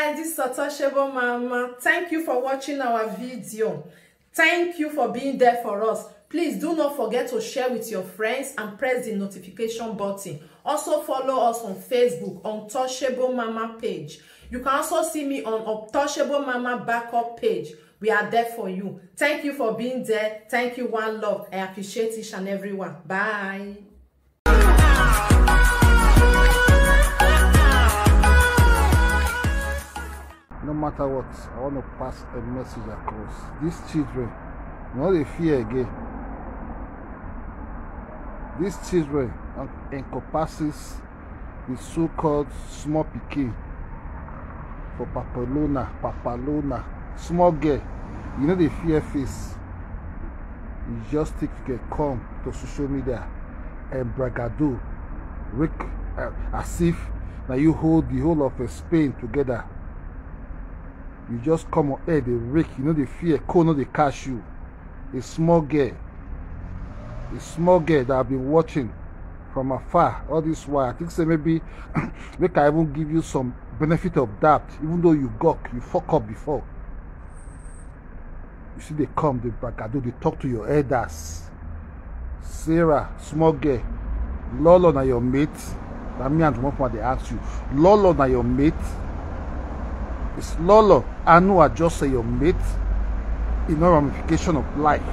guys, this is Untouchable Mama. Thank you for watching our video. Thank you for being there for us. Please do not forget to share with your friends and press the notification button. Also follow us on Facebook, Untouchable Mama page. You can also see me on Untouchable Mama backup page. We are there for you. Thank you for being there. Thank you, one love. I appreciate each and everyone. Bye. No matter what, I want to pass a message across. These children, they fear again. These children encompasses the so-called small pikin for papalona, small girl. They fear face. You just think you can come to social media and bragado, as if now you hold the whole of Spain together. You just come on air, they rake, they fear, they catch you. A small girl that I've been watching from afar all this while. I think say maybe make I even give you some benefit of doubt, even though you fuck up before. You see, they come, they bragado, they talk to your elders. Sarah, small girl, Lolo na your mate. That me and one they ask you, Lolo na your mate. It's Lolo, I know I just say your mate. In no ramification of life.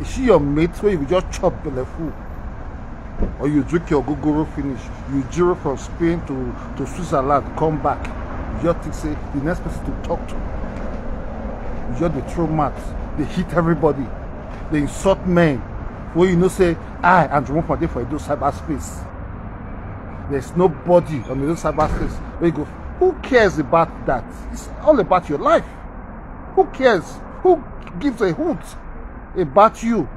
Is she your mate where you just chop belly full? Or you drink your gogoro finish? You jiro from Spain to Switzerland, come back. You just think say the next person to talk to. You just they throw mats, they hit everybody, they insult men. Where say I and one for those cyberspace. There's nobody on the cyberspace where you go, who cares about that? It's all about your life. Who cares? Who gives a hoot about you?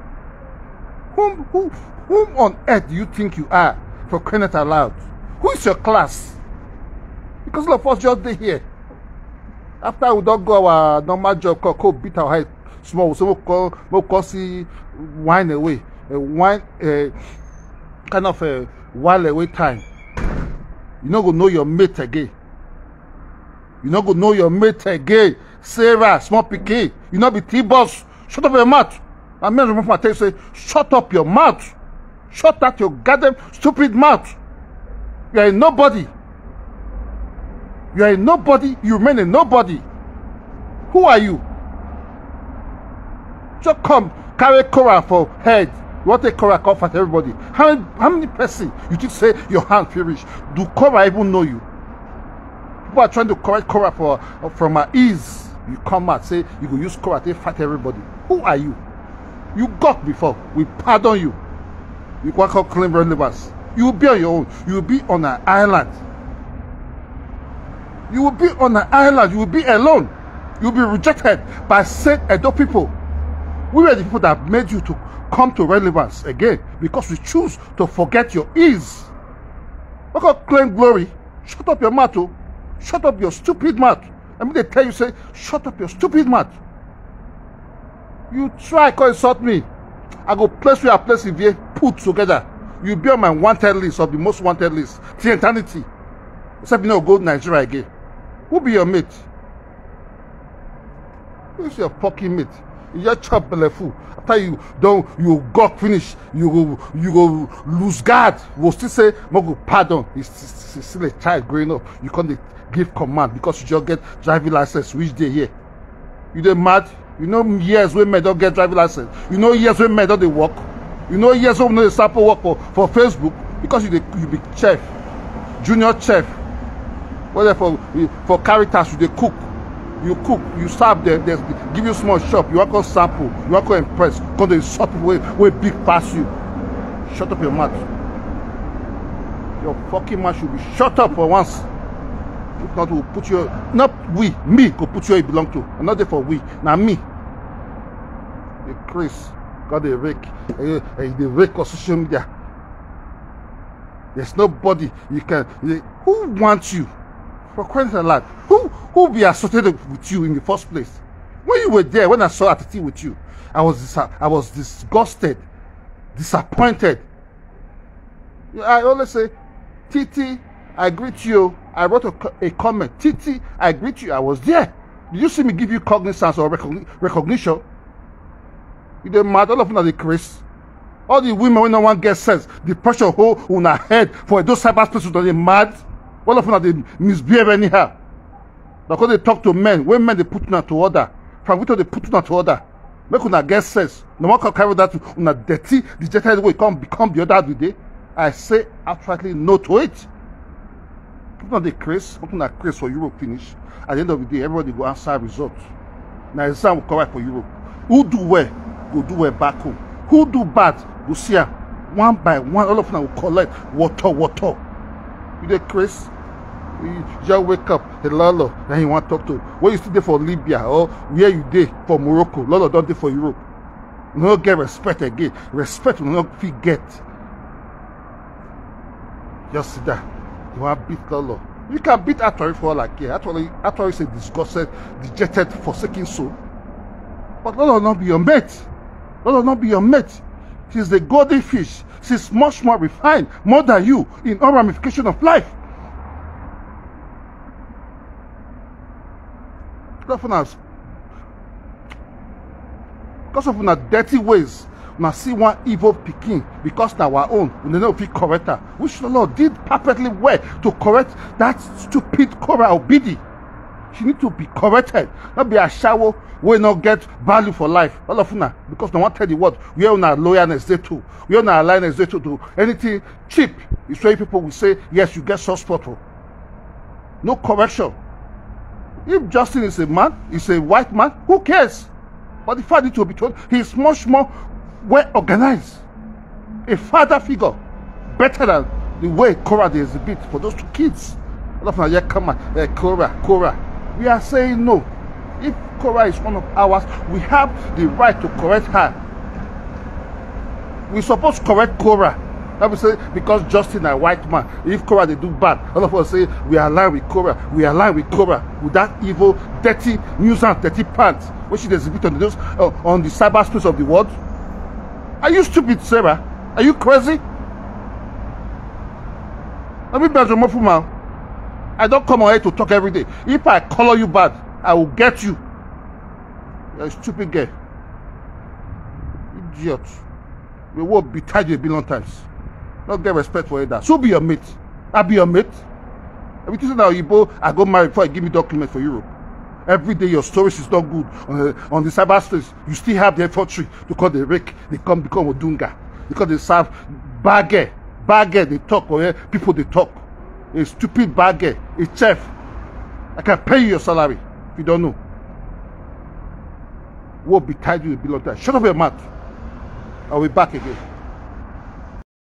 Whom on earth do you think you are, for crying out loud? Who is your class? Because all of us just stay here. After we don't go our normal job, call beat our head small, so we'll call see wine away. Wine kind of a while away time. You're not gonna know your mate again. You're not gonna know your mate again. Sarah, small pikin, you not be T-boss. Shut up your mouth. I mean, remember my text say, shut up your mouth. Shut out your goddamn stupid mouth. You are a nobody. You are a nobody. You remain a nobody. Who are you? Just come carry Cora for head. You want to take Cora comfort everybody? How many person you think say your hand finish? Do Cora even know you? People are trying to correct Cora from her ease. You come out, say you go use Cora to fight everybody. Who are you? You got before. We pardon you. You can't claim relevance. You will be on your own. You will be on an island. You will be on an island. You will be alone. You will be rejected by said Edo people. We were the people that made you to come to relevance again because we choose to forget your ease. Look at claim glory. Shut up your mouth. Shut up your stupid mouth. I mean, they tell you, say, shut up your stupid mouth. You try to insult me. I go place where I place if you put together. You'll be on my wanted list of the most wanted list. The eternity. Except you know, go to Nigeria again. Who be your mate? Who's your fucking mate? You just chop belly full. After you got finish, you go lose guard. We'll still say, Mogo, pardon. He's still a child growing up. You can't give command because you just get driving license which day here. You dey mad? You know years when men don't get driving license. You know years when men don't they work. You know years when they sample work for Facebook because you be chef, junior chef. Whatever for Caritas you dey cook. You cook, you serve them, they give you small shop, you want to sample, you want to impress, because they shop people way big past you. Shut up your mouth. Your fucking mouth should be shut up for once. If not, we'll put you, not we, me, go put you where you belong to. I'm not there for we, now me. The Chris, got the rake, the rake of social media. There's nobody you can, who wants you? For crying out loud, who be associated with you in the first place? When you were there, when I saw Atiti with you, I was disgusted, disappointed. I always say, Titi, I greet you. I wrote a comment. Titi, I greet you. I was there. Did you see me give you cognizance or recognition? You dey mad? All of them are the Chris. All the women when no one gets sense, the pressure hold on her head for those cyberspaces that they mad. All of them are they misbehave anyhow. Because they talk to men, when men they put una to order, from which they put una to order. Make una get sense. No one can carry that una dirty, dejected way come become the other day. I say absolutely no to it. Put on the craze, put on a craze for Europe finish. At the end of the day, everybody go answer results. Now exam will correct for Europe. Who do well, go do well back home. Who do bad, go see her one by one. All of them will collect water. You the craze? You just wake up, hey Lolo, and you want to talk to. When you still there for Libya or where you there for Morocco, Lolo don't there for Europe. You don't get respect again. Respect will not forget. Just sit there. You want to beat Lolo. You can beat Atori for all like here. Atori is a disgusted, dejected, forsaken soul. But Lolo will not be your mate. Lolo will not be your mate. She's the golden fish. She's much more refined, more than you, in all ramifications of life. Because of una dirty ways, una see one evil picking because na our own, we don't fit correct her, which the Lord did perfectly well to correct that stupid Cora Obidi. She need to be corrected, not be a shower wey not get value for life. All of una, because no one tell the word where una loyalness dey to, where una alliance dey to anything cheap. It's why people will say yes, you get suspect. No correction. If Justin is a man, is a white man, who cares? But the father to be told, he is much more well organized. A father figure, better than the way Cora they exhibit for those two kids. All of them here come Cora. We are saying no. If Cora is one of ours, we have the right to correct her. We supposed to correct Cora. That we say because Justin a white man, if Cora they do bad, all of us say we are aligned with Cora. We are aligned with Cora with that evil, dirty nuisance, dirty pants which she exhibit on the cyberspace of the world. Are you stupid, Sarah? Are you crazy? Let me be a man. I don't come on here to talk every day. If I color you bad, I will get you. You're a stupid girl. Idiot. We will be tired a billion times. Not get respect for that. So be your mate. I'll be your mate. Everything now you go, I go marry before I give me document for Europe. Every day your stories is not good on the cyberspace. You still have the infantry to call the rake. They become Odunga. Because they serve bagger. They talk or people they talk. A stupid bagger, a chef. I can pay you your salary if you don't know. We'll be tied you a billion times. Shut up your mouth. I'll be back again.